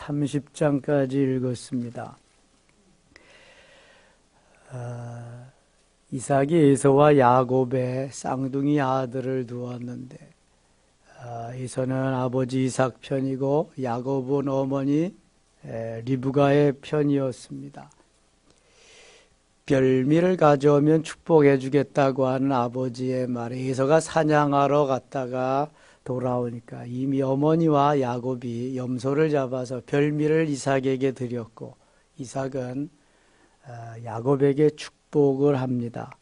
30장까지 읽었습니다. 이삭이 에서와 야곱의 쌍둥이 아들을 두었는데 에서는 아버지 이삭 편이고 야곱은 어머니 리브가의 편이었습니다. 별미를 가져오면 축복해 주겠다고 하는 아버지의 말에 에서가 사냥하러 갔다가 돌아오니까 이미 어머니와 야곱이 염소를 잡아서 별미를 이삭에게 드렸고 이삭은 야곱에게 축복을 합니다.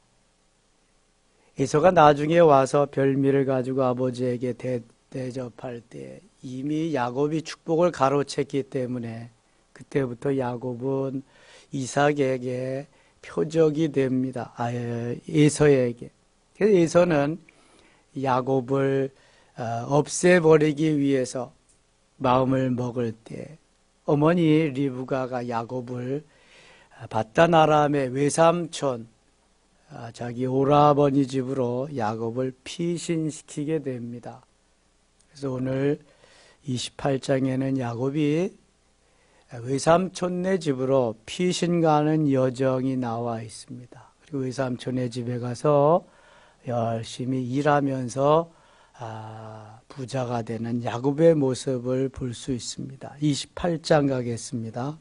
에서가 나중에 와서 별미를 가지고 아버지에게 대접할 때 이미 야곱이 축복을 가로챘기 때문에 그때부터 야곱은 이삭에게 표적이 됩니다. 에서에게. 그래서 에서는 야곱을 없애버리기 위해서 마음을 먹을 때 어머니 리브가가 야곱을 바단 아람의 외삼촌 자기 오라버니 집으로 야곱을 피신시키게 됩니다. 그래서 오늘 28장에는 야곱이 외삼촌네 집으로 피신 가는 여정이 나와 있습니다. 그리고 외삼촌네 집에 가서 열심히 일하면서 부자가 되는 야곱의 모습을 볼 수 있습니다. 28장 가겠습니다.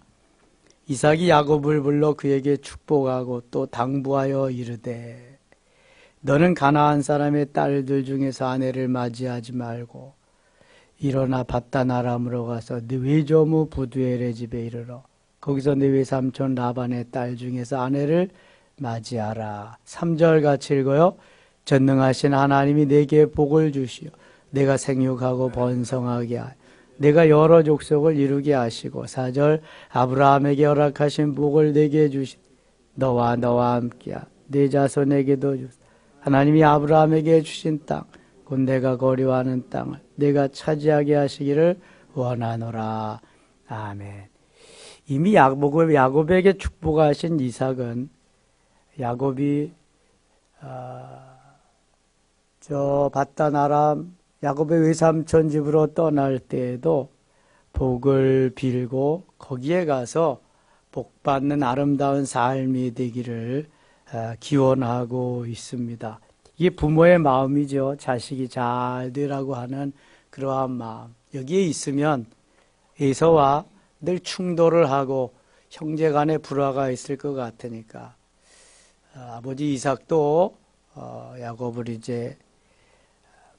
이삭이 야곱을 불러 그에게 축복하고 또 당부하여 이르되 너는 가나안 사람의 딸들 중에서 아내를 맞이하지 말고 일어나 바단 아람으로 가서 네 외조무 부두엘의 집에 이르러 거기서 네 외삼촌 라반의 딸 중에서 아내를 맞이하라. 3절 같이 읽어요. 전능하신 하나님이 내게 복을 주시어 내가 생육하고 번성하게 하여 내가 여러 족속을 이루게 하시고 4절 아브라함에게 허락하신 복을 내게 주시 너와 함께 내 자손에게도 주시 하나님이 아브라함에게 주신 땅 곧 내가 거류하는 땅을 내가 차지하게 하시기를 원하노라. 아멘. 이미 야곱에게 축복하신 이삭은 야곱이 저 바단 아람 야곱의 외삼촌 집으로 떠날 때에도 복을 빌고 거기에 가서 복받는 아름다운 삶이 되기를 기원하고 있습니다. 이게 부모의 마음이죠. 자식이 잘 되라고 하는 그러한 마음. 여기에 있으면 에서와 늘 충돌을 하고 형제 간에 불화가 있을 것 같으니까 아버지 이삭도 야곱을 이제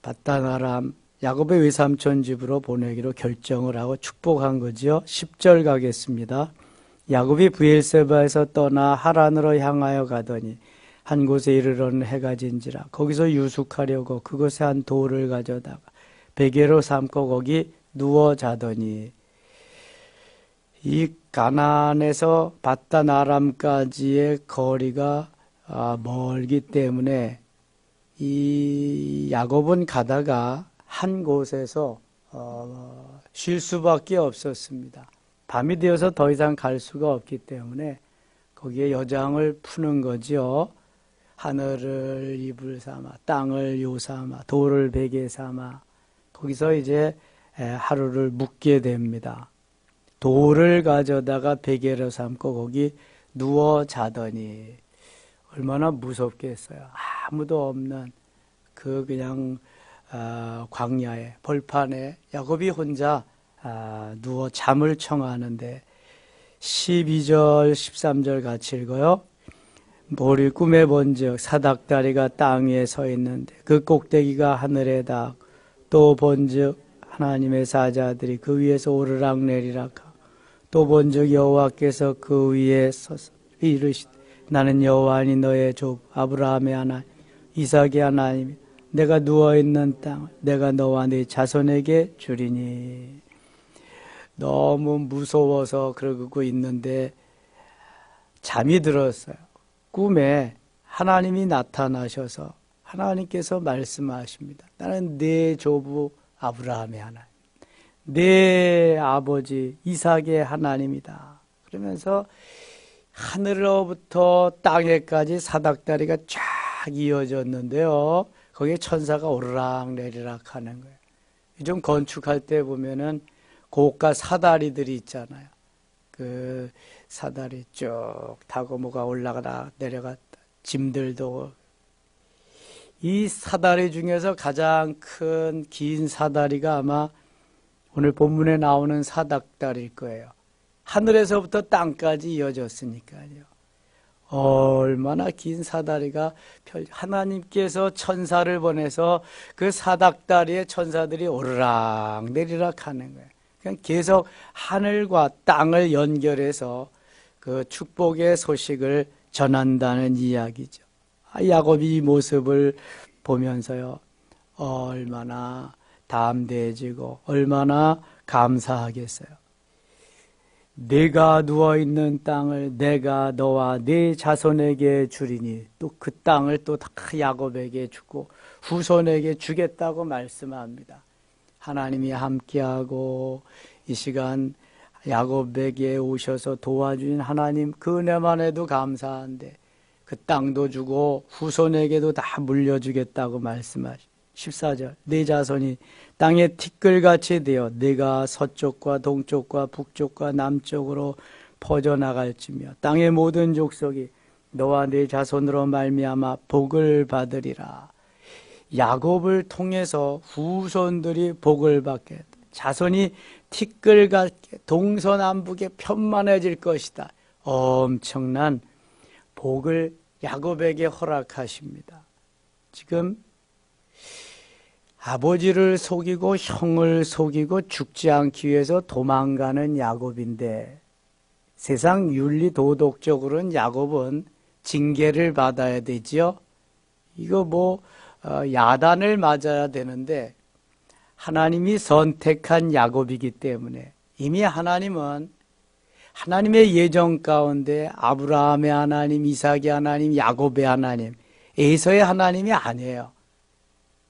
바단 아람 야곱의 외삼촌 집으로 보내기로 결정을 하고 축복한 거죠. 10절 가겠습니다. 야곱이 브엘세바에서 떠나 하란으로 향하여 가더니 한 곳에 이르러는 해가 진지라 거기서 유숙하려고 그곳에 한 돌을 가져다가 베개로 삼고 거기 누워 자더니 이 가나안에서 바단 아람까지의 거리가 멀기 때문에 이 야곱은 가다가 한 곳에서 쉴 수밖에 없었습니다. 밤이 되어서 더 이상 갈 수가 없기 때문에 거기에 여장을 푸는 거죠. 하늘을 이불 삼아 땅을 요 삼아 돌을 베개 삼아 거기서 이제 하루를 묵게 됩니다. 돌을 가져다가 베개로 삼고 거기 누워 자더니 얼마나 무섭겠어요. 아무도 없는 그 그냥 광야에 벌판에 야곱이 혼자 누워 잠을 청하는데 12절 13절 같이 읽어요. 모를 꿈에 본즉 사닥다리가 땅 위에 서 있는데 그 꼭대기가 하늘에 닿고 또 본즉 하나님의 사자들이 그 위에서 오르락 내리락 하고 또 본즉 여호와께서 그 위에 서서 이르시되 나는 여호와니 너의 조 아브라함의 하나님 이삭의 하나님 내가 누워있는 땅을 내가 너와 네 자손에게 주리니. 너무 무서워서 그러고 있는데 잠이 들었어요. 꿈에 하나님이 나타나셔서 하나님께서 말씀하십니다. 나는 네 조부 아브라함의 하나님, 내 아버지 이삭의 하나님이다. 그러면서 하늘로부터 땅에까지 사닥다리가 쫙 이어졌는데요. 거기에 천사가 오르락 내리락 하는 거예요. 좀 건축할 때 보면은 고가 사다리들이 있잖아요. 그 사다리 쭉 타고 뭐가 올라가다 내려갔다 짐들도 이 사다리 중에서 가장 큰 긴 사다리가 아마 오늘 본문에 나오는 사닥다리일 거예요. 하늘에서부터 땅까지 이어졌으니까요. 얼마나 긴 사다리가 하나님께서 천사를 보내서 그 사닥다리에 천사들이 오르락 내리락 하는 거예요. 그냥 계속 하늘과 땅을 연결해서 그 축복의 소식을 전한다는 이야기죠. 야곱이 이 모습을 보면서요, 얼마나 담대해지고 얼마나 감사하겠어요. 내가 누워있는 땅을 내가 너와 네 자손에게 주리니 또 그 땅을 또 다 야곱에게 주고 후손에게 주겠다고 말씀합니다. 하나님이 함께하고 이 시간 야곱에게 오셔서 도와주신 하나님 그 은혜만 해도 감사한데 그 땅도 주고 후손에게도 다 물려주겠다고 말씀하시죠. 14절 네 자손이 땅에 티끌같이 되어 네가 서쪽과 동쪽과 북쪽과 남쪽으로 퍼져나갈지며 땅의 모든 족속이 너와 네 자손으로 말미암아 복을 받으리라. 야곱을 통해서 후손들이 복을 받게 자손이 티끌같게 동서남북에 편만해질 것이다. 엄청난 복을 야곱에게 허락하십니다. 지금 아버지를 속이고 형을 속이고 죽지 않기 위해서 도망가는 야곱인데 세상 윤리 도덕적으로는 야곱은 징계를 받아야 되지요. 이거 야단을 맞아야 되는데 하나님이 선택한 야곱이기 때문에 이미 하나님은 하나님의 예정 가운데 아브라함의 하나님, 이삭의 하나님, 야곱의 하나님, 에서의 하나님이 아니에요.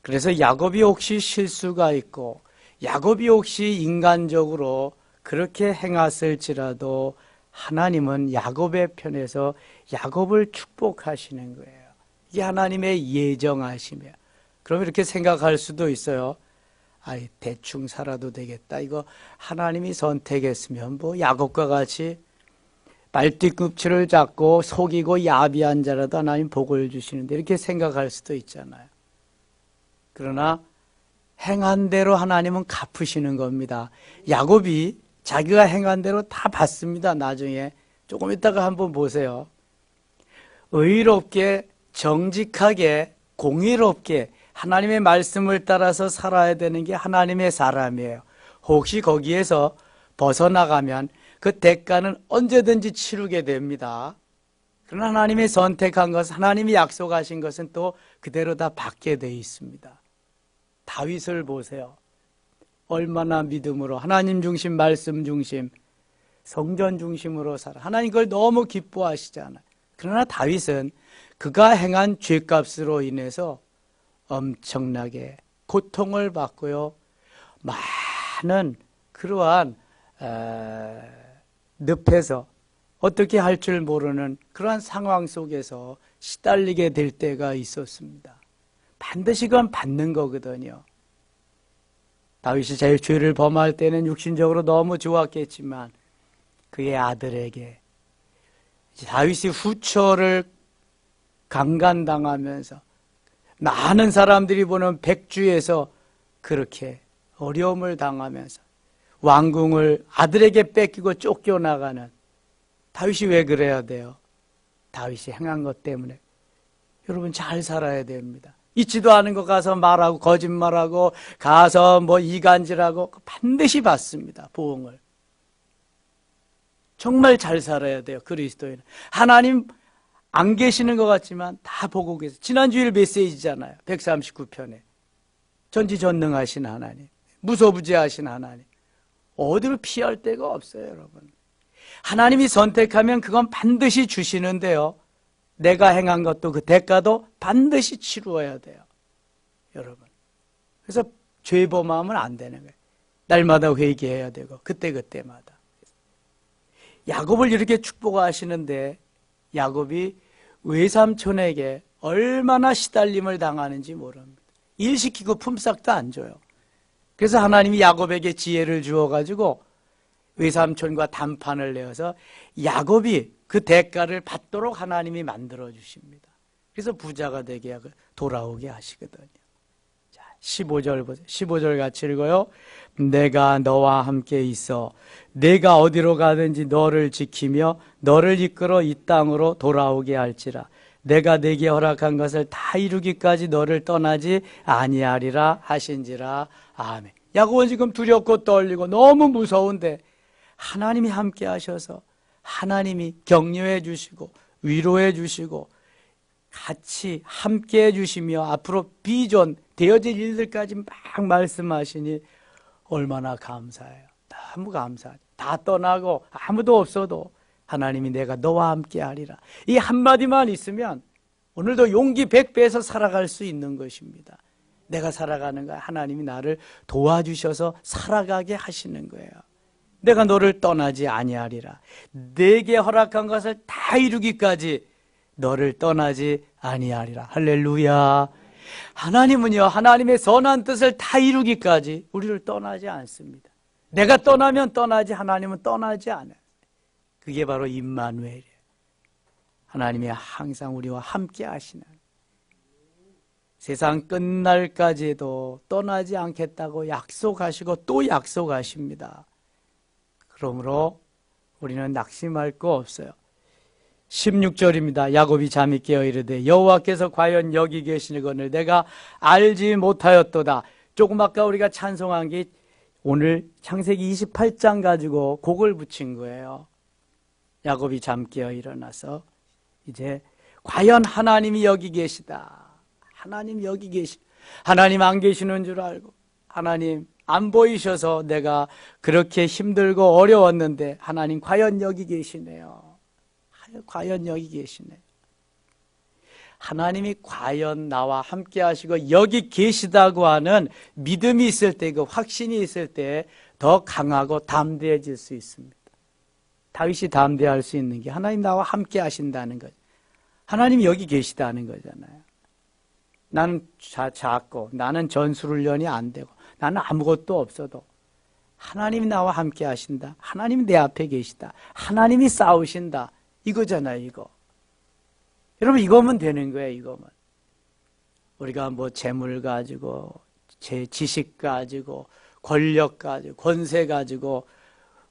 그래서 야곱이 혹시 실수가 있고 야곱이 혹시 인간적으로 그렇게 행했을지라도 하나님은 야곱의 편에서 야곱을 축복하시는 거예요. 이게 하나님의 예정하시며 그럼 이렇게 생각할 수도 있어요. 대충 살아도 되겠다. 이거 하나님이 선택했으면 야곱과 같이 말뒤꿈치를 잡고 속이고 야비한 자라도 하나님 복을 주시는데 이렇게 생각할 수도 있잖아요. 그러나 행한 대로 하나님은 갚으시는 겁니다. 야곱이 자기가 행한 대로 다 받습니다. 나중에 조금 있다가 한번 보세요. 의롭게 정직하게 공의롭게 하나님의 말씀을 따라서 살아야 되는 게 하나님의 사람이에요. 혹시 거기에서 벗어나가면 그 대가는 언제든지 치르게 됩니다. 그러나 하나님이 선택한 것, 하나님이 약속하신 것은 또 그대로 다 받게 돼 있습니다. 다윗을 보세요. 얼마나 믿음으로 하나님 중심, 말씀 중심, 성전 중심으로 살아. 하나님 그걸 너무 기뻐하시잖아요. 그러나 다윗은 그가 행한 죄값으로 인해서 엄청나게 고통을 받고요. 많은 그러한 늪에서 어떻게 할 줄 모르는 그러한 상황 속에서 시달리게 될 때가 있었습니다. 반드시 그건 받는 거거든요. 다윗이 제일 죄를 범할 때는 육신적으로 너무 좋았겠지만 그의 아들에게 다윗이 후처를 강간당하면서 많은 사람들이 보는 백주에서 그렇게 어려움을 당하면서 왕궁을 아들에게 뺏기고 쫓겨나가는 다윗이 왜 그래야 돼요? 다윗이 행한 것 때문에. 여러분 잘 살아야 됩니다. 있지도 않은 거 가서 말하고 거짓말하고 가서 이간질하고 반드시 받습니다. 보응을. 정말 잘 살아야 돼요. 그리스도인은. 하나님 안 계시는 것 같지만 다 보고 계세요. 지난주일 메시지잖아요. 139편에. 전지전능하신 하나님. 무소부재하신 하나님. 어디로 피할 데가 없어요, 여러분. 하나님이 선택하면 그건 반드시 주시는데요. 내가 행한 것도 그 대가도 반드시 치루어야 돼요. 여러분. 그래서 죄 범하면 안 되는 거예요. 날마다 회개해야 되고 그때그때마다. 야곱을 이렇게 축복하시는데 야곱이 외삼촌에게 얼마나 시달림을 당하는지 모릅니다. 일 시키고 품삯도 안 줘요. 그래서 하나님이 야곱에게 지혜를 주어가지고 외삼촌과 단판을 내어서 야곱이 그 대가를 받도록 하나님이 만들어 주십니다. 그래서 부자가 되게 돌아오게 하시거든요. 자, 15절 보세요. 15절 같이 읽어요. 내가 너와 함께 있어 내가 어디로 가든지 너를 지키며 너를 이끌어 이 땅으로 돌아오게 할지라. 내가 네게 허락한 것을 다 이루기까지 너를 떠나지 아니하리라 하신지라. 아멘. 야곱은 지금 두렵고 떨리고 너무 무서운데 하나님이 함께 하셔서 하나님이 격려해 주시고 위로해 주시고 같이 함께 해 주시며 앞으로 비전 되어질 일들까지 막 말씀하시니 얼마나 감사해요. 너무 감사해요. 다 떠나고 아무도 없어도 하나님이 내가 너와 함께 하리라. 이 한마디만 있으면 오늘도 용기 100배에서 살아갈 수 있는 것입니다. 내가 살아가는 거야. 하나님이 나를 도와주셔서 살아가게 하시는 거예요. 내가 너를 떠나지 아니하리라. 내게 허락한 것을 다 이루기까지 너를 떠나지 아니하리라. 할렐루야. 하나님은요, 하나님의 선한 뜻을 다 이루기까지 우리를 떠나지 않습니다. 내가 떠나면 떠나지 하나님은 떠나지 않아요. 그게 바로 임마누엘이에요. 하나님이 항상 우리와 함께 하시는, 세상 끝날까지도 떠나지 않겠다고 약속하시고 또 약속하십니다. 그러므로 우리는 낙심할 거 없어요. 16절입니다. 야곱이 잠이 깨어 이르되 여호와께서 과연 여기 계시거늘 내가 알지 못하였도다. 조금 아까 우리가 찬송한 게 오늘 창세기 28장 가지고 곡을 붙인 거예요. 야곱이 잠 깨어 일어나서 이제 과연 하나님이 여기 계시다. 하나님 여기 하나님 안 계시는 줄 알고 하나님 안 보이셔서 내가 그렇게 힘들고 어려웠는데 하나님 과연 여기 계시네요. 과연 여기 계시네요. 하나님이 과연 나와 함께 하시고 여기 계시다고 하는 믿음이 있을 때, 그 확신이 있을 때 더 강하고 담대해질 수 있습니다. 다윗이 담대할 수 있는 게 하나님 나와 함께 하신다는 거죠. 하나님이 여기 계시다는 거잖아요. 나는 작고 나는 전술훈련이 안 되고 나는 아무것도 없어도 하나님이 나와 함께 하신다. 하나님이 내 앞에 계시다. 하나님이 싸우신다. 이거잖아요, 이거. 여러분, 이거면 되는 거예요, 이거면. 우리가 뭐 재물 가지고, 지식 가지고, 권력 가지고, 권세 가지고,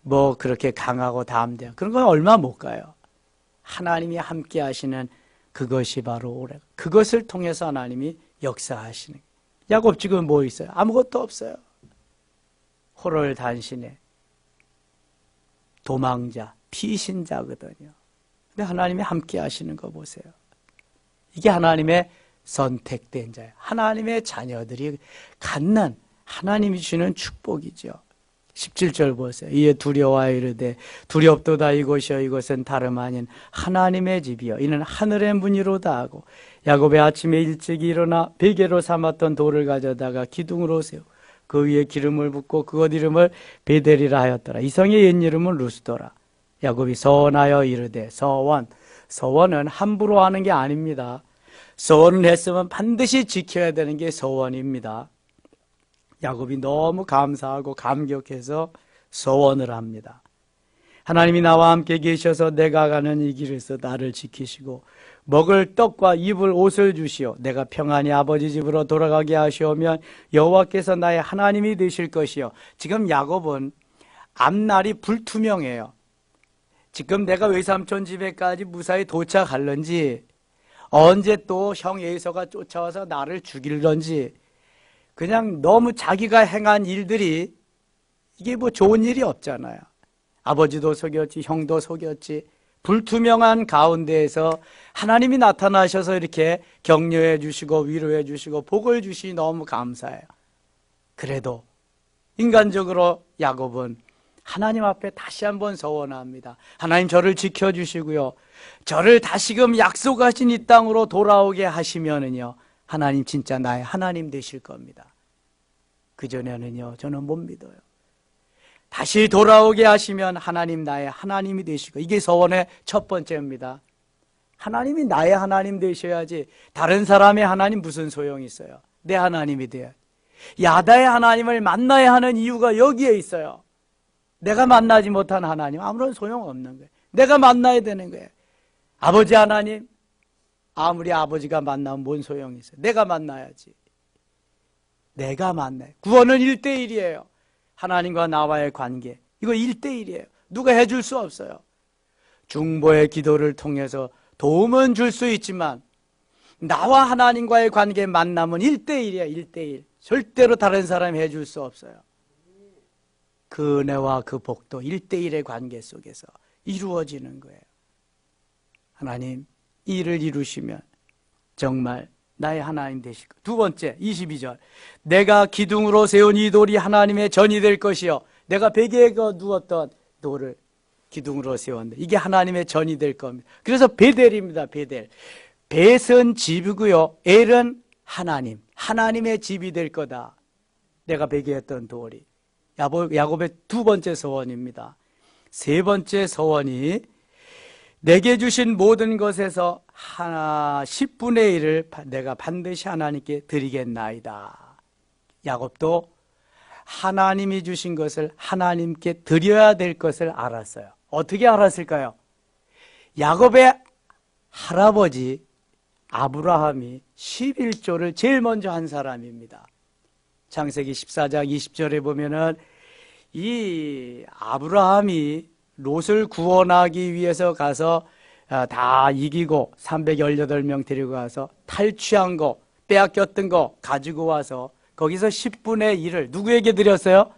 뭐 그렇게 강하고 담대하고, 그런 건 얼마 못 가요. 하나님이 함께 하시는 그것이 바로 오래. 그것을 통해서 하나님이 역사하시는. 야곱 지금 뭐 있어요? 아무것도 없어요. 호롤단신에 도망자, 피신자거든요. 근데 하나님이 함께 하시는 거 보세요. 이게 하나님의 선택된 자예요. 하나님의 자녀들이 갖는 하나님이 주는 축복이죠. 17절 보세요. 이에 두려워 이르되 두렵도다 이곳이여 이곳은 다름 아닌 하나님의 집이여 이는 하늘의 문이로다 하고 야곱의 아침에 일찍 일어나 베개로 삼았던 돌을 가져다가 기둥으로 세우고 그 위에 기름을 붓고 그것 이름을 베델이라 하였더라. 이 성의 옛 이름은 루스더라. 야곱이 서원하여 이르되 서원은 함부로 하는 게 아닙니다. 서원을 했으면 반드시 지켜야 되는 게 서원입니다. 야곱이 너무 감사하고 감격해서 서원을 합니다. 하나님이 나와 함께 계셔서 내가 가는 이 길에서 나를 지키시고 먹을 떡과 입을 옷을 주시오. 내가 평안히 아버지 집으로 돌아가게 하시오면 여호와께서 나의 하나님이 되실 것이요. 지금 야곱은 앞날이 불투명해요. 지금 내가 외삼촌 집에까지 무사히 도착할런지 언제 또 형 에서가 쫓아와서 나를 죽일런지 그냥 너무 자기가 행한 일들이 이게 뭐 좋은 일이 없잖아요. 아버지도 속였지, 형도 속였지. 불투명한 가운데에서 하나님이 나타나셔서 이렇게 격려해 주시고 위로해 주시고 복을 주시니 너무 감사해요. 그래도 인간적으로 야곱은 하나님 앞에 다시 한번 서원합니다. 하나님 저를 지켜주시고요. 저를 다시금 약속하신 이 땅으로 돌아오게 하시면은요. 하나님 진짜 나의 하나님 되실 겁니다. 그전에는요. 저는 못 믿어요. 다시 돌아오게 하시면 하나님 나의 하나님이 되시고 이게 서원의 첫 번째입니다. 하나님이 나의 하나님 되셔야지 다른 사람의 하나님 무슨 소용이 있어요. 내 하나님이 돼야 야다의 하나님을 만나야 하는 이유가 여기에 있어요. 내가 만나지 못한 하나님 아무런 소용없는 거예요. 내가 만나야 되는 거예요. 아버지 하나님, 아무리 아버지가 만나면 뭔 소용이 있어요. 내가 만나야지. 내가 만나요. 구원은 1대1이에요. 하나님과 나와의 관계, 이거 1대1이에요. 누가 해줄 수 없어요. 중보의 기도를 통해서 도움은 줄 수 있지만 나와 하나님과의 관계 만남은 1대1이에요. 1대1. 절대로 다른 사람이 해줄 수 없어요. 그 은혜와 그 복도 1대1의 관계 속에서 이루어지는 거예요. 하나님, 이 일을 이루시면 정말 나의 하나님 되실 것. 두 번째, 22절. 내가 기둥으로 세운 이 돌이 하나님의 전이 될 것이요. 내가 베개에 누웠던 돌을 기둥으로 세웠는데 이게 하나님의 전이 될 겁니다. 그래서 베델입니다. 베델. 벳은 집이고요. 엘은 하나님. 하나님의 집이 될 거다. 내가 베개했던 돌이. 야곱의 두 번째 소원입니다. 세 번째 소원이 내게 주신 모든 것에서 10분의 1을 내가 반드시 하나님께 드리겠나이다. 야곱도 하나님이 주신 것을 하나님께 드려야 될 것을 알았어요. 어떻게 알았을까요? 야곱의 할아버지 아브라함이 11조를 제일 먼저 한 사람입니다. 창세기 14장 20절에 보면은 이 아브라함이 롯을 구원하기 위해서 가서 다 이기고 318명 데리고 가서 탈취한 거, 빼앗겼던 거 가지고 와서 거기서 10분의 1을 누구에게 드렸어요?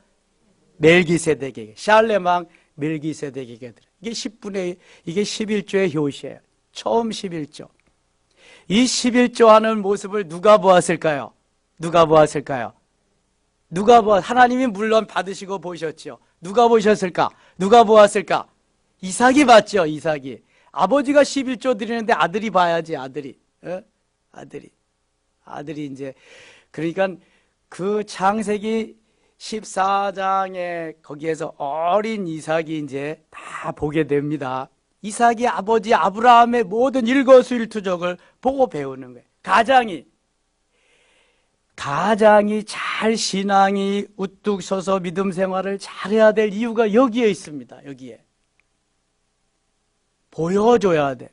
멜기세덱에게. 샬렘 왕 멜기세덱에게 드려요. 이게 10분의 1, 이게 11조의 효시예요. 처음 11조. 이 11조 하는 모습을 누가 보았을까요? 누가 보았을까요? 하나님이 물론 받으시고 보셨죠. 누가 보셨을까? 누가 보았을까? 이삭이 봤죠. 이삭이. 아버지가 11조 드리는데 아들이 봐야지. 아들이 이제. 그러니까 그 창세기 14장에 거기에서 어린 이삭이 이제 다 보게 됩니다. 이삭이 아버지 아브라함의 모든 일거수일투족을 보고 배우는 거예요. 가장이 잘 신앙이 우뚝 서서 믿음 생활을 잘해야 될 이유가 여기에 있습니다. 여기에. 보여줘야 돼.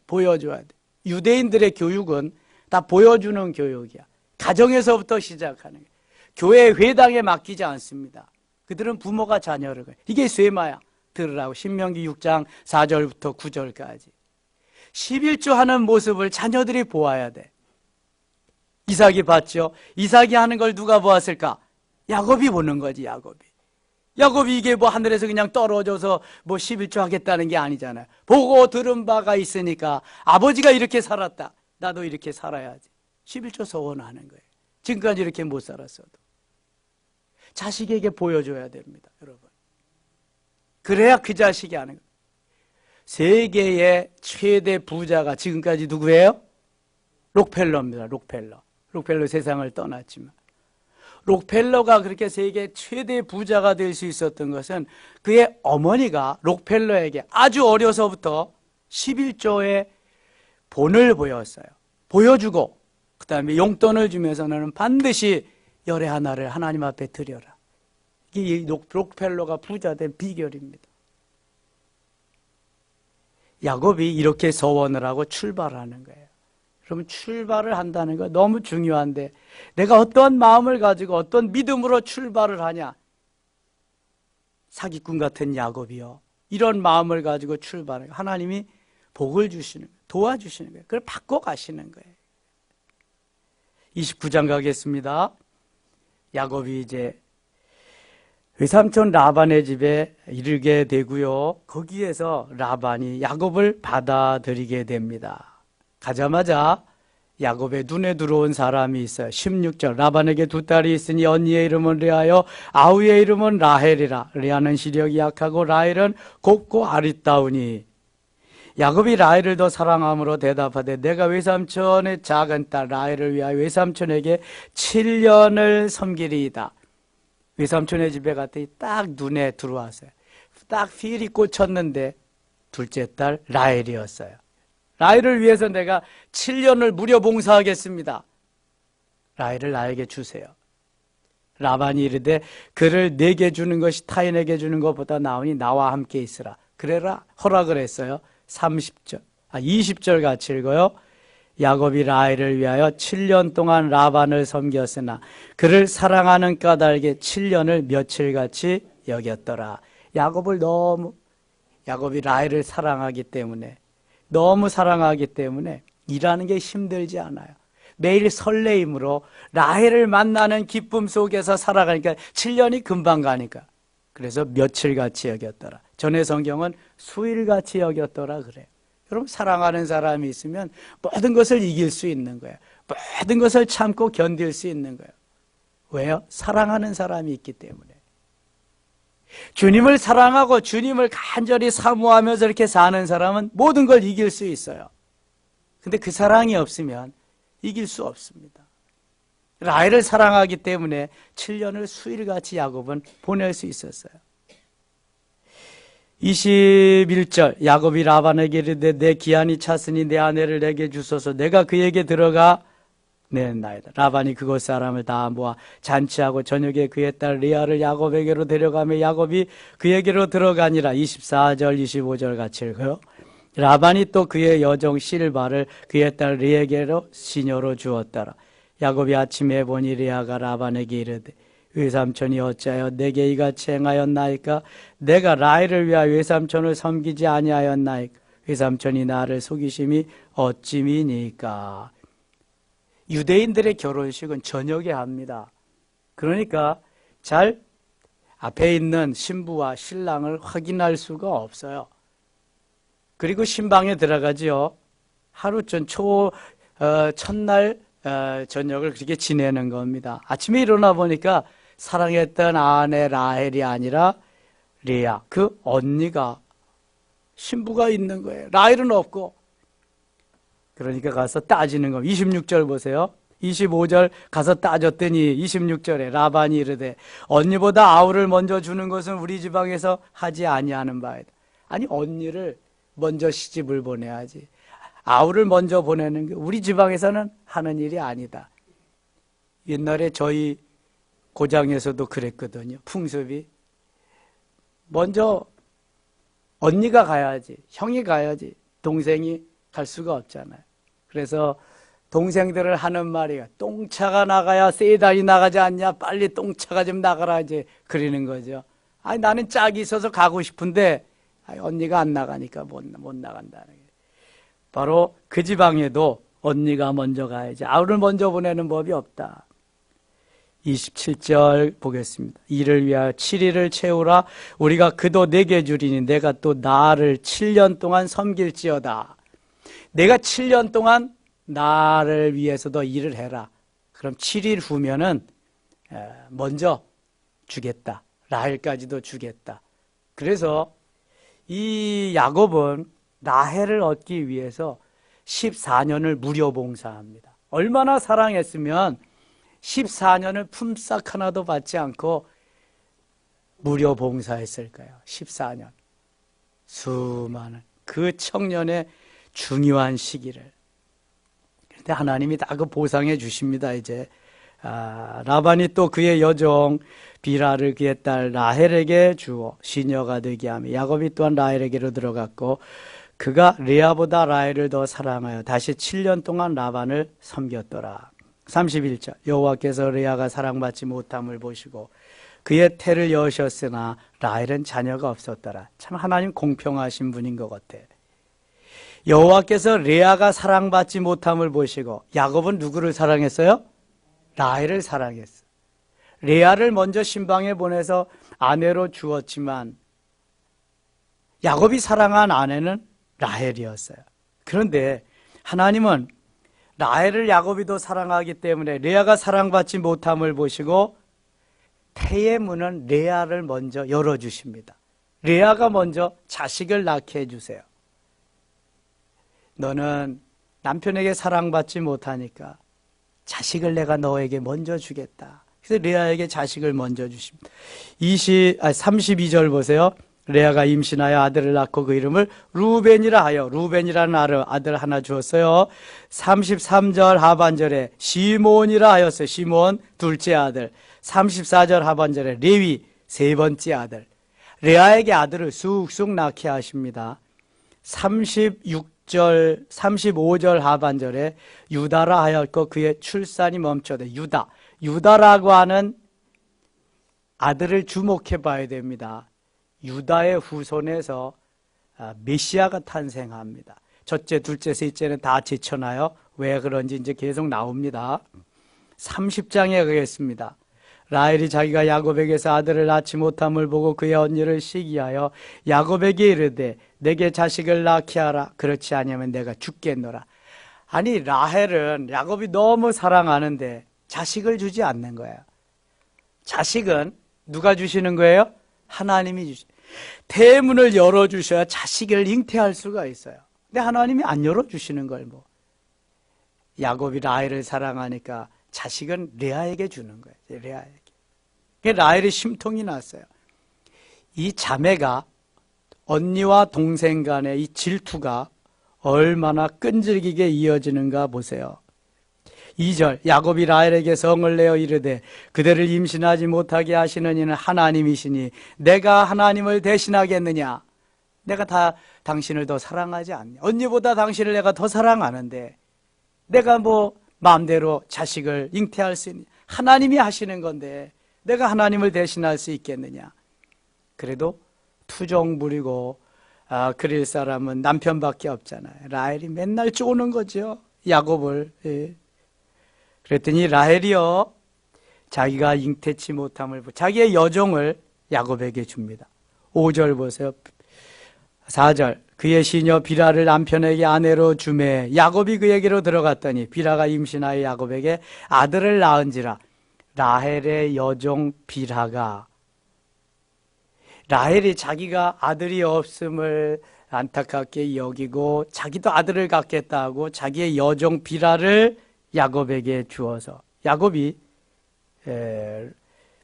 유대인들의 교육은 다 보여주는 교육이야. 가정에서부터 시작하는 거예요. 교회 회당에 맡기지 않습니다. 그들은 부모가 자녀를 가요. 이게 쇠마야. 들으라고. 신명기 6장 4절부터 9절까지. 11조 하는 모습을 자녀들이 보아야 돼. 이삭이 봤죠. 이삭이 하는 걸 누가 보았을까? 야곱이 보는 거지. 야곱이 이게 뭐 하늘에서 그냥 떨어져서 뭐 11조 하겠다는 게 아니잖아요. 보고 들은 바가 있으니까 아버지가 이렇게 살았다. 나도 이렇게 살아야지. 11조 소원하는 거예요. 지금까지 이렇게 못 살았어도. 자식에게 보여줘야 됩니다. 여러분. 그래야 그 자식이 하는 거예요. 세계의 최대 부자가 지금까지 누구예요? 록펠러입니다. 록펠러 세상을 떠났지만 록펠러가 그렇게 세계 최대 부자가 될 수 있었던 것은 그의 어머니가 록펠러에게 아주 어려서부터 11조의 본을 보였어요. 보여주고 그 다음에 용돈을 주면서 너는 반드시 열의 하나를 하나님 앞에 드려라. 이게 록펠러가 부자 된 비결입니다. 야곱이 이렇게 서원을 하고 출발하는 거예요. 그러면 출발을 한다는 거 너무 중요한데 내가 어떤 마음을 가지고 어떤 믿음으로 출발을 하냐. 사기꾼 같은 야곱이요. 이런 마음을 가지고 출발해요. 하나님이 복을 주시는 거예요. 도와주시는 거예요. 그걸 받고 가시는 거예요. 29장 가겠습니다. 야곱이 이제 외삼촌 라반의 집에 이르게 되고요. 거기에서 라반이 야곱을 받아들이게 됩니다. 가자마자 야곱의 눈에 들어온 사람이 있어요. 16절 라반에게 두 딸이 있으니 언니의 이름은 레아요 아우의 이름은 라헬이라. 레아는 시력이 약하고 라헬은 곱고 아리따우니 야곱이 라헬을 더 사랑함으로 대답하되 내가 외삼촌의 작은 딸 라헬을 위하여 외삼촌에게 7년을 섬기리이다. 외삼촌의 집에 갔더니 딱 눈에 들어왔어요. 딱 필이 꽂혔는데 둘째 딸 라헬이었어요. 라헬을 위해서 내가 7년을 무료 봉사하겠습니다. 라헬을 나에게 주세요. 라반이 이르되 그를 내게 주는 것이 타인에게 주는 것보다 나으니 나와 함께 있으라. 그래라 허락을 했어요. 20절 같이 읽어요. 야곱이 라헬을 위하여 7년 동안 라반을 섬겼으나 그를 사랑하는 까닭에 7년을 며칠같이 여겼더라. 야곱이 라헬을 사랑하기 때문에, 너무 사랑하기 때문에 일하는 게 힘들지 않아요. 매일 설레임으로 라헬을 만나는 기쁨 속에서 살아가니까 7년이 금방 가니까. 그래서 며칠같이 여겼더라. 전에 성경은 수일같이 여겼더라 그래요. 여러분, 사랑하는 사람이 있으면 모든 것을 이길 수 있는 거예요. 모든 것을 참고 견딜 수 있는 거예요. 왜요? 사랑하는 사람이 있기 때문에. 주님을 사랑하고 주님을 간절히 사모하면서 이렇게 사는 사람은 모든 걸 이길 수 있어요. 근데 그 사랑이 없으면 이길 수 없습니다. 라헬을 사랑하기 때문에 7년을 수일같이 야곱은 보낼 수 있었어요. 21절 야곱이 라반에게 이르되 내 기한이 찼으니 내 아내를 내게 주소서. 내가 그에게 들어가 내나이다. 라반이 그곳 사람을 다 모아 잔치하고 저녁에 그의 딸 리아를 야곱에게로 데려가며 야곱이 그에게로 들어가니라. 24절 25절 같이 읽어요. 라반이 또 그의 여종 실바를 그의 딸 리에게로 시녀로 주었더라. 야곱이 아침에 보니 리아가 라반에게 이르되 외삼촌이 어찌하여 내게 이같이 행하였나이까? 내가 라헬을 위하여 외삼촌을 섬기지 아니하였나이까? 외삼촌이 나를 속이심이 어찌미니까? 유대인들의 결혼식은 저녁에 합니다. 그러니까 잘 앞에 있는 신부와 신랑을 확인할 수가 없어요. 그리고 신방에 들어가지요. 하루 전 첫날 저녁을 그렇게 지내는 겁니다. 아침에 일어나 보니까 사랑했던 아내 라헬이 아니라 레아, 그 언니가, 신부가 있는 거예요. 라헬은 없고. 그러니까 가서 따지는 겁니다. 26절 보세요. 25절 가서 따졌더니 26절에 라반이 이르되 언니보다 아우를 먼저 주는 것은 우리 지방에서 하지 아니하는 바이다. 아니, 언니를 먼저 시집을 보내야지. 아우를 먼저 보내는 게 우리 지방에서는 하는 일이 아니다. 옛날에 저희 고장에서도 그랬거든요. 풍습이. 먼저 언니가 가야지, 형이 가야지, 동생이 갈 수가 없잖아요. 그래서 동생들을 하는 말이야. 똥차가 나가야 세단이 나가지 않냐? 빨리 똥차가 좀 나가라 이제 그러는 거죠. 아니, 나는 짝이 있어서 가고 싶은데 언니가 안 나가니까 못 나간다는 거예요. 바로 그 지방에도 언니가 먼저 가야지. 아우를 먼저 보내는 법이 없다. 27절 보겠습니다. 이를 위하여 7일을 채우라. 우리가 그도 내게 주리니 내가 또 나를 7년 동안 섬길지어다. 내가 7년 동안 나를 위해서도 일을 해라. 그럼 7일 후면은 먼저 주겠다. 라헬까지도 주겠다. 그래서 이 야곱은 라헬을 얻기 위해서 14년을 무료 봉사합니다. 얼마나 사랑했으면 14년을 품삯 하나도 받지 않고 무료 봉사했을까요? 14년. 수많은 그 청년의 중요한 시기를. 그런데 하나님이 다 그 보상해 주십니다. 이제 라반이 또 그의 여종 비라를 그의 딸 라헬에게 주어 시녀가 되게 하며 야곱이 또한 라헬에게로 들어갔고 그가 레아보다 라헬을 더 사랑하여 다시 7년 동안 라반을 섬겼더라. 31절 여호와께서 레아가 사랑받지 못함을 보시고 그의 태를 여셨으나 라헬은 자녀가 없었더라. 참 하나님 공평하신 분인 것 같아. 여호와께서 레아가 사랑받지 못함을 보시고 야곱은 누구를 사랑했어요? 라헬을 사랑했어. 레아를 먼저 신방에 보내서 아내로 주었지만 야곱이 사랑한 아내는 라헬이었어요. 그런데 하나님은 라헬을 야곱이 더 사랑하기 때문에 레아가 사랑받지 못함을 보시고 태의 문은 레아를 먼저 열어주십니다. 레아가 먼저 자식을 낳게 해주세요. 너는 남편에게 사랑받지 못하니까 자식을 내가 너에게 먼저 주겠다. 그래서 레아에게 자식을 먼저 주십니다. 32절 보세요. 레아가 임신하여 아들을 낳고 그 이름을 루벤이라 하여 루벤이라는 아들 하나 주었어요. 33절 하반절에 시몬이라 하였어요. 시몬 둘째 아들. 34절 하반절에 레위 세 번째 아들, 레아에게 아들을 쑥쑥 낳게 하십니다. 36절, 35절 하반절에 유다라 하였고 그의 출산이 멈춰도 유다라고 하는 아들을 주목해 봐야 됩니다. 유다의 후손에서 메시아가 탄생합니다. 첫째, 둘째, 셋째는 다 제쳐놔요. 왜 그런지 이제 계속 나옵니다. 30장에 가겠습니다. 라헬이 자기가 야곱에게서 아들을 낳지 못함을 보고 그의 언니를 시기하여 야곱에게 이르되 내게 자식을 낳게 하라. 그렇지 아니하면 내가 죽겠노라. 아니, 라헬은 야곱이 너무 사랑하는데 자식을 주지 않는 거예요. 자식은 누가 주시는 거예요? 하나님이 주시는 거예요. 대문을 열어주셔야 자식을 잉태할 수가 있어요. 근데 하나님이 안 열어주시는 걸 뭐. 야곱이 라헬을 사랑하니까 자식은 레아에게 주는 거예요. 레아에게. 라헬이 심통이 났어요. 이 자매가 언니와 동생 간의 이 질투가 얼마나 끈질기게 이어지는가 보세요. 2절 야곱이 라헬에게 성을 내어 이르되 그대를 임신하지 못하게 하시는 이는 하나님이시니 내가 하나님을 대신하겠느냐. 내가 다 당신을 더 사랑하지 않냐. 언니보다 당신을 내가 더 사랑하는데 내가 뭐 마음대로 자식을 잉태할 수 있는, 하나님이 하시는 건데 내가 하나님을 대신할 수 있겠느냐. 그래도 투정 부리고 그릴 사람은 남편밖에 없잖아요. 라헬이 맨날 쪼는 거죠, 야곱을. 예. 그랬더니 라헬이요, 자기가 잉태치 못함을 보고 자기의 여종을 야곱에게 줍니다. 5절 보세요. 4절 그의 시녀 비라를 남편에게 아내로 주매 야곱이 그에게로 들어갔더니 비라가 임신하여 야곱에게 아들을 낳은지라. 라헬의 여종 비라가, 라헬이 자기가 아들이 없음을 안타깝게 여기고 자기도 아들을 갖겠다 하고 자기의 여종 비라를 야곱에게 주어서 야곱이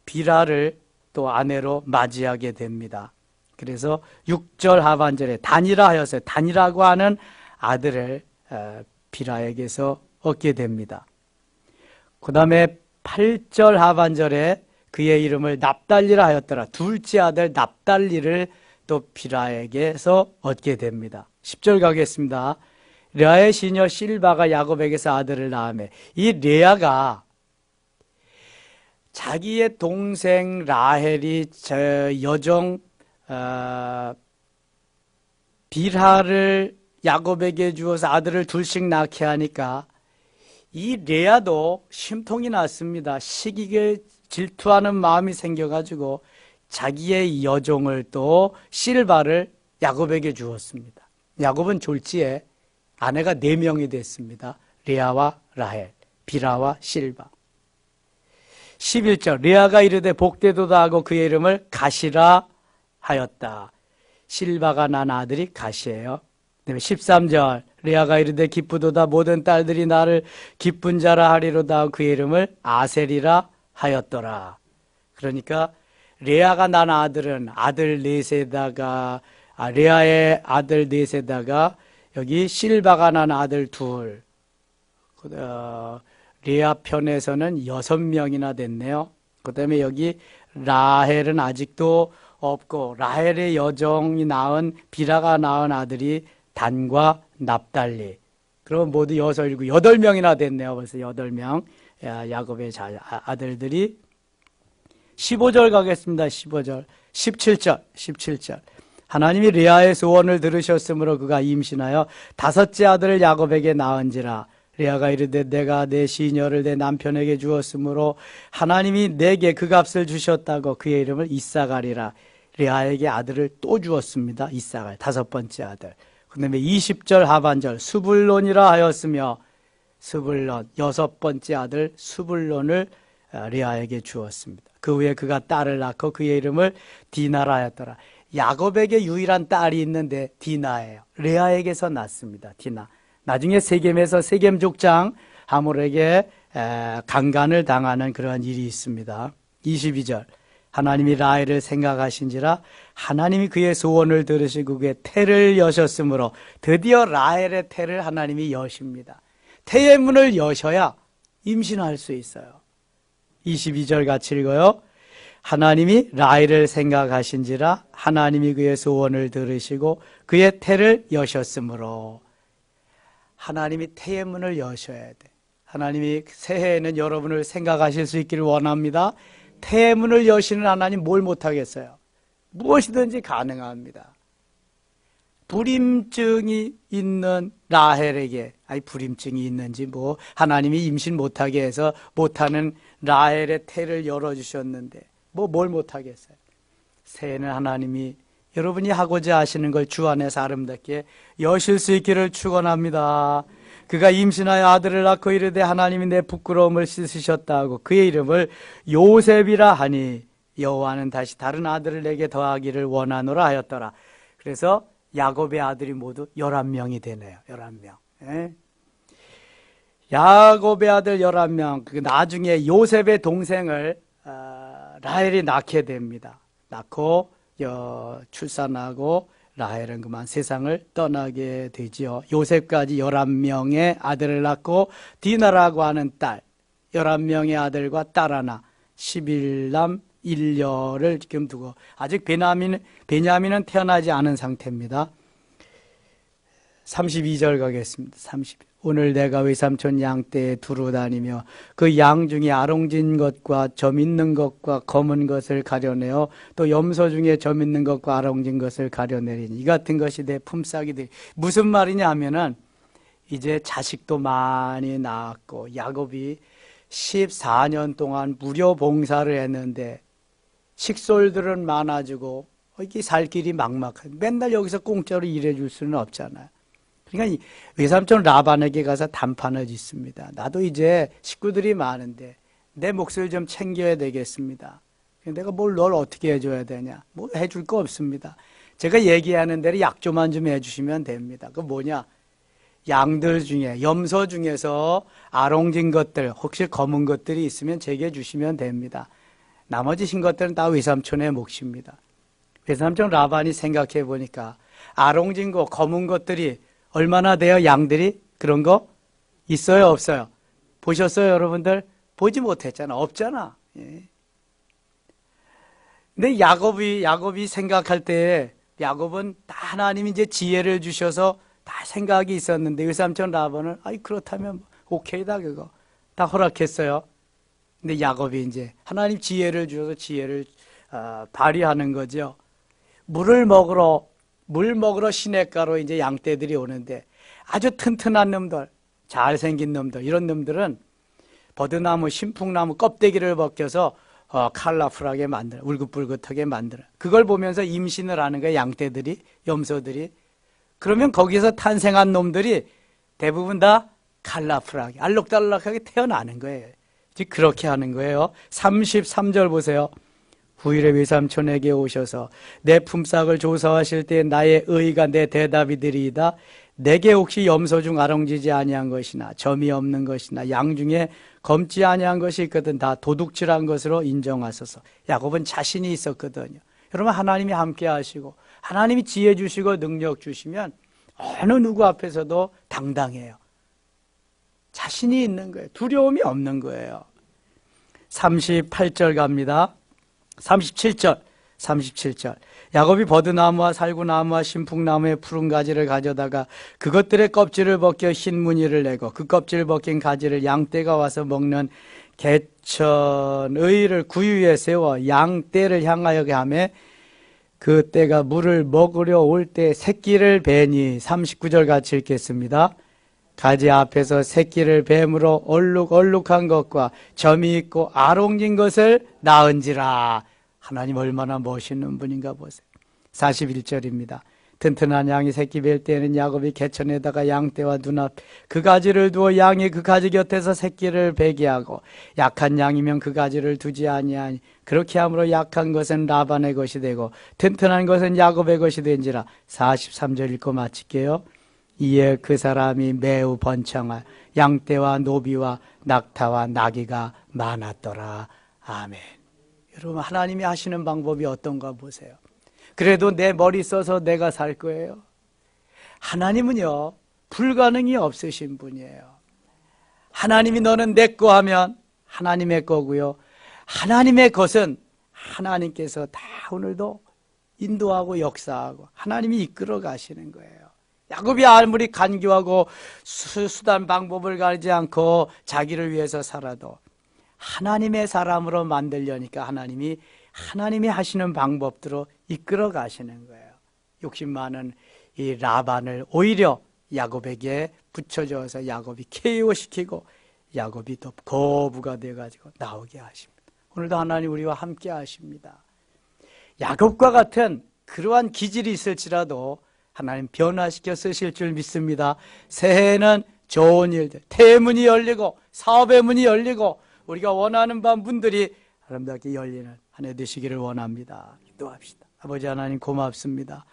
비라를 또 아내로 맞이하게 됩니다. 그래서 6절 하반절에 단이라 하였어요. 단이라고 하는 아들을 비라에게서 얻게 됩니다. 그 다음에 8절 하반절에 그의 이름을 납달리라 하였더라. 둘째 아들 납달리를 또 비라에게서 얻게 됩니다. 10절 가겠습니다. 레아의 시녀 실바가 야곱에게서 아들을 낳으며, 이 레아가 자기의 동생 라헬이 여종 빌하를 야곱에게 주어서 아들을 둘씩 낳게 하니까 이 레아도 심통이 났습니다. 시기에 질투하는 마음이 생겨가지고 자기의 여종을 또 실바를 야곱에게 주었습니다. 야곱은 졸지에 아내가 4명이 됐습니다. 레아와 라헬, 비라와 실바. 11절 레아가 이르되 복되도다 하고 그의 이름을 가시라 하였다. 실바가 난 아들이 가시예요. 13절 레아가 이르되 기쁘도다 모든 딸들이 나를 기쁜 자라 하리로다 하고 그의 이름을 아셀이라 하였더라. 그러니까 레아가 난 아들은 아들 넷에다가 레아의 아들 넷에다가 여기 실바가 난 아들 둘, 레아 편에서는 6명이나 됐네요. 그 다음에 여기 라헬은 아직도 없고 라헬의 여종이 낳은 비라가 낳은 아들이 단과 납달리. 그럼 모두 6, 7, 8명이나 됐네요. 벌써 8명 야곱의 아들들이. 15절 가겠습니다. 15절 17절 하나님이 레아의 소원을 들으셨으므로 그가 임신하여 5째 아들을 야곱에게 낳은지라. 레아가 이르되 내가 내 시녀를 내 남편에게 주었으므로 하나님이 내게 그 값을 주셨다고 그의 이름을 이사갈이라. 레아에게 아들을 또 주었습니다. 이사갈 5번째 아들. 그 다음에 20절 하반절 수불론이라 하였으며 수불론 6번째 아들 수불론을 레아에게 주었습니다. 그 후에 그가 딸을 낳고 그의 이름을 디나라 하였더라. 야곱에게 유일한 딸이 있는데 디나예요. 레아에게서 낳습니다. 디나. 나중에 세겜에서 세겜 족장 하몰에게 강간을 당하는 그러한 일이 있습니다. 22절 하나님이 라헬을 생각하신지라 하나님이 그의 소원을 들으시고 그의 태를 여셨으므로 드디어 라헬의 태를 하나님이 여십니다. 태의 문을 여셔야 임신할 수 있어요. 22절 같이 읽어요. 하나님이 라헬을 생각하신지라 하나님이 그의 소원을 들으시고 그의 태를 여셨으므로. 하나님이 태의 문을 여셔야 돼. 하나님이 새해에는 여러분을 생각하실 수 있기를 원합니다. 태의 문을 여시는 하나님 뭘 못하겠어요? 무엇이든지 가능합니다. 불임증이 있는 라헬에게, 아니 불임증이 있는지 뭐 하나님이 임신 못하게 해서 못하는 라헬의 태를 열어주셨는데 뭐 뭘 못하겠어요? 새해는 하나님이 여러분이 하고자 하시는 걸 주 안에서 아름답게 여실 수 있기를 축원합니다. 그가 임신하여 아들을 낳고 이르되 하나님이 내 부끄러움을 씻으셨다 하고 그의 이름을 요셉이라 하니 여호와는 다시 다른 아들을 내게 더하기를 원하노라 하였더라. 그래서 야곱의 아들이 모두 11명이 되네요. 11명. 예? 야곱의 아들 11명. 나중에 요셉의 동생을 라헬이 낳게 됩니다. 낳고 출산하고 라헬은 그만 세상을 떠나게 되지요. 요셉까지 11명의 아들을 낳고 디나라고 하는 딸, 11명의 아들과 딸 하나, 11남 1녀를 지금 두고 아직 베냐민은 태어나지 않은 상태입니다. 32절 가겠습니다. 30. 오늘 내가 외삼촌 양떼에 두루 다니며 그 양 중에 아롱진 것과 점 있는 것과 검은 것을 가려내어 또 염소 중에 점 있는 것과 아롱진 것을 가려내리니 이 같은 것이 내 품삯이 되리. 무슨 말이냐 하면은 이제 자식도 많이 낳았고 야곱이 14년 동안 무료 봉사를 했는데 식솔들은 많아지고 이게 살 길이 막막해. 맨날 여기서 공짜로 일해줄 수는 없잖아요. 그러니까 외삼촌 라반에게 가서 단판을 짓습니다. 나도 이제 식구들이 많은데 내 몫을 좀 챙겨야 되겠습니다. 내가 널 어떻게 해줘야 되냐? 뭐 해줄 거 없습니다. 제가 얘기하는 대로 약조만 좀 해주시면 됩니다. 그 뭐냐? 양들 중에 염소 중에서 아롱진 것들 혹시 검은 것들이 있으면 제게 주시면 됩니다. 나머지 신 것들은 다 외삼촌의 몫입니다. 외삼촌 라반이 생각해 보니까 아롱진 거 검은 것들이 얼마나 돼요? 양들이? 그런 거 있어요? 없어요? 보셨어요? 여러분들? 보지 못했잖아. 없잖아. 예. 근데 야곱이 생각할 때 야곱은 다 하나님이 이제 지혜를 주셔서 다 생각이 있었는데 외삼촌 라반은 그렇다면 오케이다 그거 다 허락했어요. 근데 야곱이 이제 하나님 지혜를 주셔서 지혜를 발휘하는 거죠. 물 먹으러 시냇가로 이제 양떼들이 오는데 아주 튼튼한 놈들, 잘생긴 놈들, 이런 놈들은 버드나무, 신풍나무 껍데기를 벗겨서 컬러풀하게 만들어, 울긋불긋하게 만들어. 그걸 보면서 임신을 하는 거예요, 양떼들이, 염소들이. 그러면 거기서 탄생한 놈들이 대부분 다 컬러풀하게, 알록달록하게 태어나는 거예요. 즉 그렇게 하는 거예요. 33절 보세요. 후일에 외삼촌에게 오셔서 내 품삯을 조사하실 때 나의 의가 내 대답이 되리이다. 내게 혹시 염소 중 아롱지지 아니한 것이나 점이 없는 것이나 양 중에 검지 아니한 것이 있거든 다 도둑질한 것으로 인정하소서. 야곱은 자신이 있었거든요. 여러분 하나님이 함께 하시고 하나님이 지혜 주시고 능력 주시면 어느 누구 앞에서도 당당해요. 자신이 있는 거예요. 두려움이 없는 거예요. 38절 갑니다. 37절. 야곱이 버드나무와 살구나무와 신풍나무의 푸른 가지를 가져다가 그것들의 껍질을 벗겨 흰 무늬를 내고 그 껍질 벗긴 가지를 양떼가 와서 먹는 개천의를 구유에 세워 양떼를 향하여 하매 그 떼가 물을 먹으려 올 때 새끼를 베니 39절 같이 읽겠습니다. 가지 앞에서 새끼를 뱀으로 얼룩얼룩한 것과 점이 있고 아롱진 것을 낳은지라. 하나님 얼마나 멋있는 분인가 보세요. 41절입니다. 튼튼한 양이 새끼 뵐 때에는 야곱이 개천에다가 양떼와 눈앞 그 가지를 두어 양이 그 가지 곁에서 새끼를 베게 하고 약한 양이면 그 가지를 두지 아니하니 그렇게 함으로 약한 것은 라반의 것이 되고 튼튼한 것은 야곱의 것이 된지라. 43절 읽고 마칠게요. 이에 그 사람이 매우 번창하여 양떼와 노비와 낙타와 나귀가 많았더라. 아멘. 여러분 하나님이 하시는 방법이 어떤가 보세요. 그래도 내 머리 써서 내가 살 거예요. 하나님은요 불가능이 없으신 분이에요. 하나님이 너는 내 거 하면 하나님의 거고요. 하나님의 것은 하나님께서 다 오늘도 인도하고 역사하고 하나님이 이끌어 가시는 거예요. 야곱이 아무리 간교하고 수단 방법을 가리지 않고 자기를 위해서 살아도 하나님의 사람으로 만들려니까 하나님이 하시는 방법대로 이끌어 가시는 거예요. 욕심 많은 이 라반을 오히려 야곱에게 붙여줘서 야곱이 KO시키고 야곱이 더 거부가 돼가지고 나오게 하십니다. 오늘도 하나님 우리와 함께 하십니다. 야곱과 같은 그러한 기질이 있을지라도 하나님 변화시켜 쓰실 줄 믿습니다. 새해에는 좋은 일들, 태문이 열리고 사업의 문이 열리고 우리가 원하는 바 문들이 아름답게 열리는 한 해 되시기를 원합니다. 기도합시다. 아버지 하나님 고맙습니다.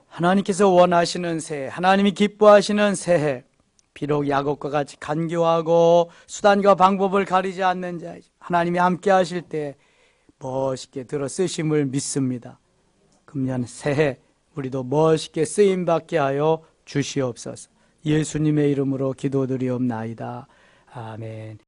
하나님께서 원하시는 새해, 하나님이 기뻐하시는 새해, 비록 야곱과 같이 간교하고 수단과 방법을 가리지 않는 자, 하나님이 함께 하실 때 멋있게 들어 쓰심을 믿습니다. 금년 새해 우리도 멋있게 쓰임받게 하여 주시옵소서. 예수님의 이름으로 기도드리옵나이다. 아멘.